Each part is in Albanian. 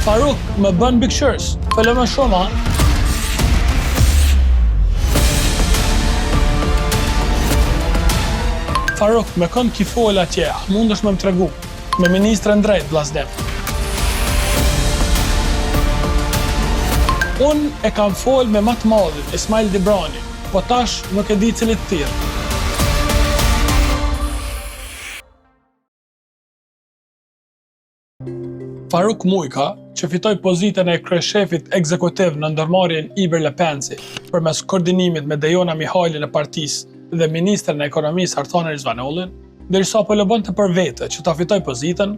Faruk, më bën bikqyrs. Falem shumë, ha. Faruk, me kënd ki fol atje, a mundesh me më tregu? Me ministrën drejt, vllaznem. Unë e kam fol me më të madhin, Ismail Dibrani, po tash nuk e di cilit thirr. Faruk Mujka, që fitoi pozitën e kryeshefit ekzekutiv në ndërmarrjen Iber Lepenci përmes koordinimit me Dejona Mihajlin e partisë dhe ministrën e ekonomisë Arthanë Rizvanollin, derisa po lëbonte për vete që ta fitoj pozitën,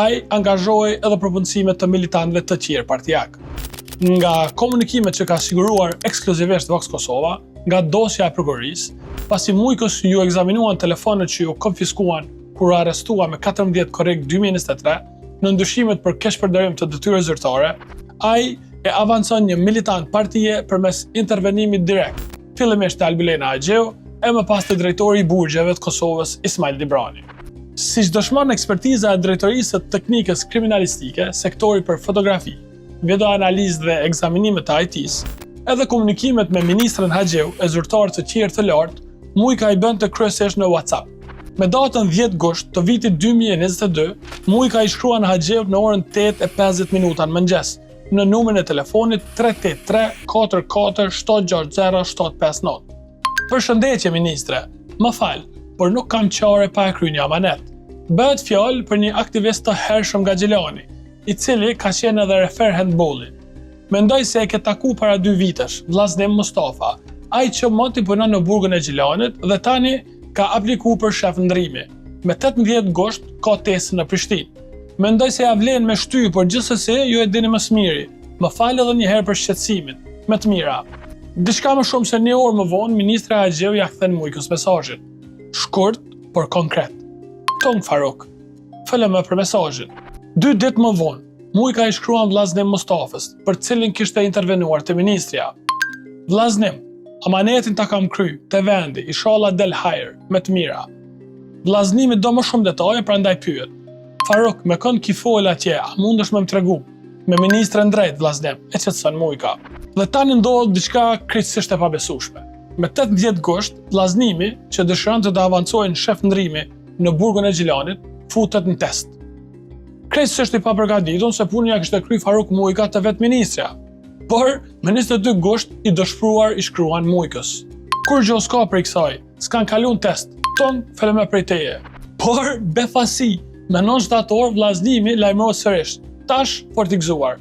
ai angazhohej edhe për punësimet të militantëve të tjerë partijak. Nga komunikimet që ka siguruar ekskluzivisht Vox Kosova, nga dosja e prokurorisë, pasi Mujkës ju ekzaminuan telefonet që ju konfiskuan kur arrestua me 14 korrik 2023 në ndryshimet për keqpërdorim të detyrës zyrtare, ai e avancon një militant partije përmes intervenimit direkt, fillimisht te Albulena Axheu e më pas të drejtori i burgjeve të Kosovës Ismail Dibrani. Siç dëshmon ekspertiza e drejtorisë së teknikës kriminalistike, sektori për fotografi, videoanalizë dhe ekzaminimet të IT-s, edhe komunikimet me ministrën Axheu e zyrtarë të tjerë të lartë, Mujka i bënte kryesisht në WhatsApp. Me datën 10 gusht të vitit 2022, Mujka i shkruan Axheut në orën 8:50 në mëngjes, në numrin e telefonit 383 44 760 759. Përshëndetje ministre, më fal, por nuk kam qare pa e kry një amanet. Bëhet fjalë për një aktivist të hershëm nga Gjilani, i cili ka qenë edhe refer handballi. Mendoj se e ke taku para 2 vitesh, vllaznim Mustafa, ai që moti punon në burgun e Gjilanit dhe tani ka apliku për shef ndrimi. Me 18 gusht ka testë në Prishtinë. Mendoj se ja vlen me shty, por gjithsesi ju e dini më së miri. Më fal edhe një herë për shqetësimin. Me të mira. Diçka më shumë se një orë më vonë, ministra Axheu ja kthen Mujkës mesazhin. Shkurt, por konkret. Tong Faruk. Falem për mesazhin. 2 ditë më vonë, Mujka i shkruan vllaznim Mustafës, për cilin kishte intervenuar te ministrja. Vllaznim, amanetin ta kam kry, te vendi, inshallah del hajër, me të mira. Vllaznimi do më shumë detaje, prandaj pyet. Faruk, me kënd ki fol atje, a mundesh me më tregu? Me ministrën drejt, vllaznim, e qetëson Mujka. Dhe tani ndodh diçka krejtësisht e pabesueshme. Me 18 gusht, vllaznimi, që dëshironte të avancojë në shef ndrimi në burgun e Gjilanit, futet në test. Krejtësisht i papërgatitur se punën ja kishte kry Faruk Mujka te vetë ministrja. Por, me 22 gusht i dëshpëruar i shkruan Mujkës. Kur gjë s'ka prej kësaj, s'kan kaluar test, ton falem prej teje. Por, befasi, me 9 shtator vllaznimi lajmërohet sërish, tash për t'i gëzuar.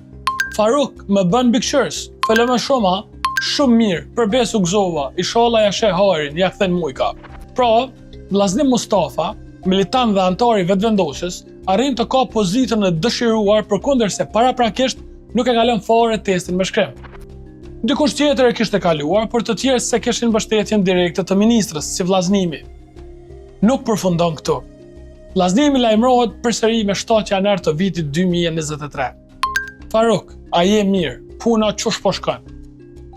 Faruk, më bën bikqyrs, falem shumë, shumë mirë, përbes u gëzova, inshallah ja sheh harin, ja kthen Mujka. Pra, vllaznim Mustafa, militant dhe antar i vetëvendosjes, arrin të ka pozitën e dëshiruar përkundërse paraprakisht nuk e kalon fare testin me shkrim. Dikush tjetër e kishte kaluar, por të tjerë se kishin mbështetjen direkte të ministrës, si vllaznimi. Nuk përfundon këtu. Vllaznimi lajmërohet përsëri me 7 janar të vitit 2023. Faruk, a je mirë, puna qush po shkon?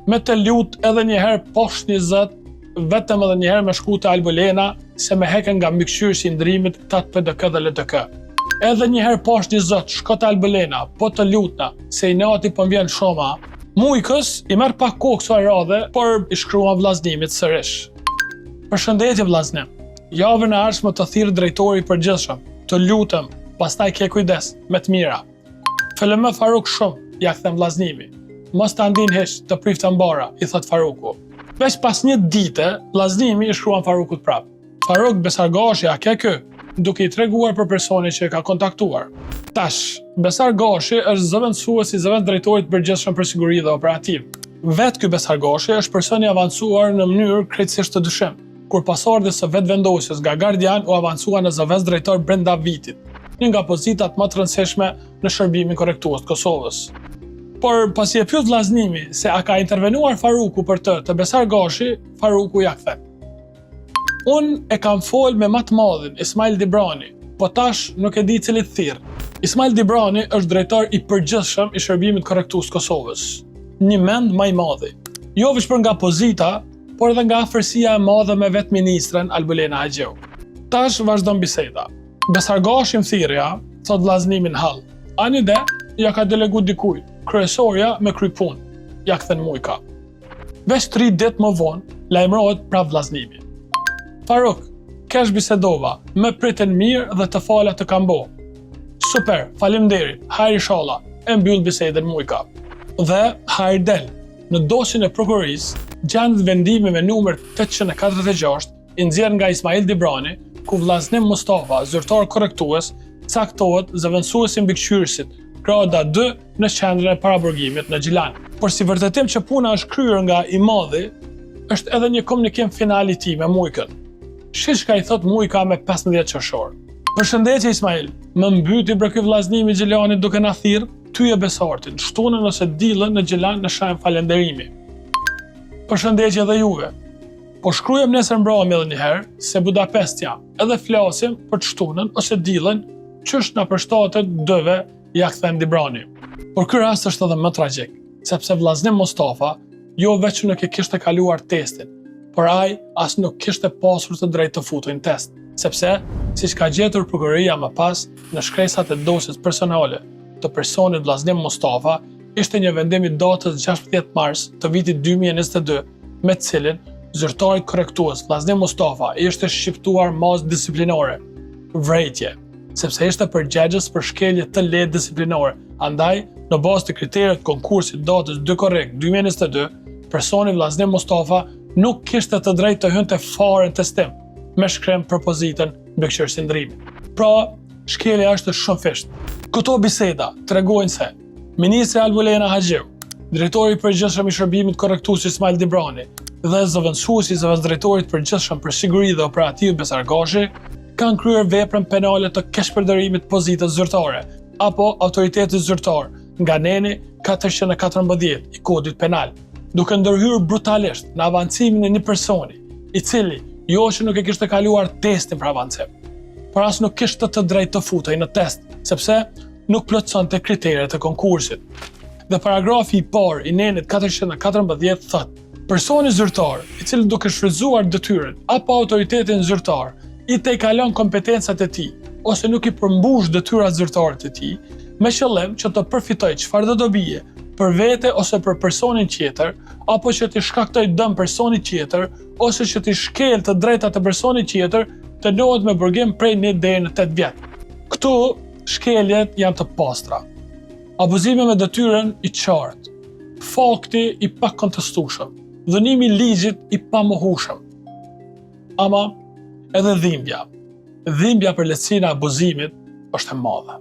Me të lut edhe një herë poshtë 20, vetëm edhe një herë me shku te Albulena, se me heken nga mbikëqyrësi i ndrimit 8 PDK dhe LDK. Edhe një herë poshtë 20, shko te Albulena, po të lutna, se i nati po m'vjen shumë. Mujkës i merr pak kohë kësaj radhe, por i shkruan vllaznimit sërish. Përshëndetje vllaznim. Javën e ardhshme të thirr drejtori i përgjithshëm. Të lutem, pastaj ke kujdes, me të mira. Falem Faruk shumë, ja kthem vllaznimi. Mos ta ndin hiç, të prifta mbara, i thot Faruku. Veç pas një dite, vllaznimi i shkruan Farukut prap. Faruk Besargashi, a ke kë? Duke i treguar për personin që e ka kontaktuar. Tash, Besargashi është zëvendësuesi i zëvendës drejtorit përgjithshëm për siguri dhe operativ. Vetë ky Besargashi është person i avancuar në mënyrë krejtësisht të dyshim, kur pasardhës së vetëvendosjes nga Gardian u avancua në zëvendës drejtor brenda vitit, një nga pozitat më të rëndësishme në shërbimin korrektues të Kosovës. Por pasi e pyet vllaznimi se a ka intervenuar Faruku për të Besargashi, Faruku ja kthen. Unë e kam fol me më të madhin, Ismail Dibrani, po tash nuk e di cilit thirr. Ismail Dibrani është drejtor i përgjithshëm i shërbimit korrektues të Kosovës. Një mend më i madhi. Jo vetëm nga pozita, por edhe nga afërsia e madhe me vetë ministrën Albulena Axheu. Tash vazhdon biseda. Besargashi më thirrja, thot vllaznimin hall. Ani de, ja ka delegu dikuj, kryesorja me kry punë, ja kthen Mujka. Veç 3 ditë më vonë, lajmërohet pra vllaznimi. Faruk, kesh bisedova, me priten mirë dhe të fala të kam bo. Super, faleminderit, hajri inshallah, e mbyll bisedën Mujka. Dhe hajri del, në dosjen e prokurorisë, gjendet vendimi me numër 846, i nxjerr nga Ismail Dibrani, ku vllaznim Mustafa, zyrtar korrektues, caktohet zëvendësuesi mbikëqyrësit grada 2 në qendrën e paraburgimit në Gjilan. Por si vërtetim që puna është kryer nga i madhi, është edhe një komunikim final i tij me Mujkën. Shish ka i thot Mujka me 15 qershor. Përshëndetje Ismail, më mbyti për ky vllaznim i Gjilanit duke na thirr ty e Besartin, shtunën ose dillën në Gjilan në shajm falënderimi. Përshëndetje edhe juve. Po shkrujem nesër mbrëmje edhe një herë se Budapest jam, edhe flasim për të shtunën ose dillën qysh na përshtatet dëve ja kthen Dibrani. Por ky rast është edhe më tragjik, sepse vllaznim Mustafa jo veç nuk e kishte kaluar testin, por ai as nuk kishte pasur të drejtë të futej në test, sepse siç ka gjetur prokuroria më pas në shkresat e dosjes personale të personit vllaznim Mustafa, ishte një vendim i datës 16 mars të vitit 2022, me të cilin zyrtari korrektues vllaznim Mustafa ishte shqiptuar mazë disiplinore, vrejtje, sepse ishte përgjegjës për shkelje të lehtë disiplinore. Andaj, në bazë të kriteret konkursit datës 2 korrekt 2022, personi vllaznim Mustafa nuk kishte të drejtë të hynte fare në testim, me shkrem propozitën mbikëqyrësindrimit. Pra, shkelja është shumë fisht. Këto biseda tregojnë se Ministri Albulena Haxhiu, drejtori i përgjithshëm i shërbimit korrektues Ismail Dibrani dhe zëvendësuesi i zëvendësdrejtorit përgjithshëm për siguri dhe operativ Besar Gashi kanë kryer veprën penale të keqpërdorimit të pozitës zyrtare apo autoritetit zyrtar nga neni 414 i kodit penal, duke ndërhyrë brutalisht në avancimin e një personi i cili jo që nuk e kishte kaluar testin për avancim, por as nuk kishte të drejtë të futej në test, sepse nuk plotësonte kriteret e konkursit. Dhe paragrafi i parë i nenit 414 thotë: personi zyrtar, i cili duke shfrytzuar detyrën apo autoritetin zyrtar, i tejkalon kompetencat e tij ose nuk i përmbush detyrat zyrtare të tij, me qëllim që të përfitojë çfarëdo dobije për vete ose për personin tjetër, apo që t'i shkaktoj dëm personit tjetër, ose që t'i shkel të drejtat e personit tjetër, të njohet me burgim prej 1 deri në 8 vjet. Këtu shkeljet janë të pastra. Abuzimi me detyrën i qartë, fakti i pakontestueshëm, dhënimi i ligjit i pamohueshëm. Ama edhe dhimbja për lehtësinë e abuzimit është e madhe.